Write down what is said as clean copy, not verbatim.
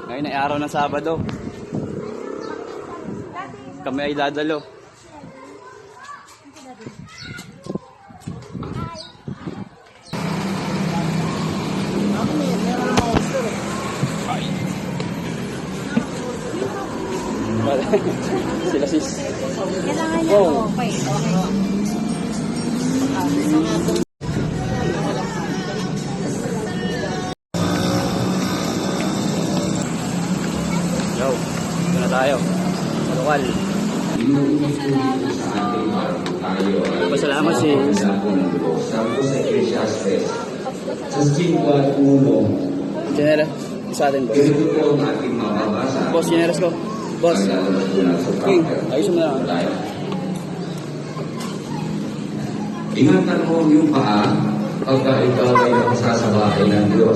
Ngayon ay araw ng Sabado. Kami ay dadalo. Sila sis. Kailangan niya okay. Yo, ito na tayo. Malawal. Pasalamat si General sa atin, boss. Boss, General ko. Boss. King, ayos mo na. Ingatan mo yung paa pagka ikaw ay nagsasabahay ng Diyos.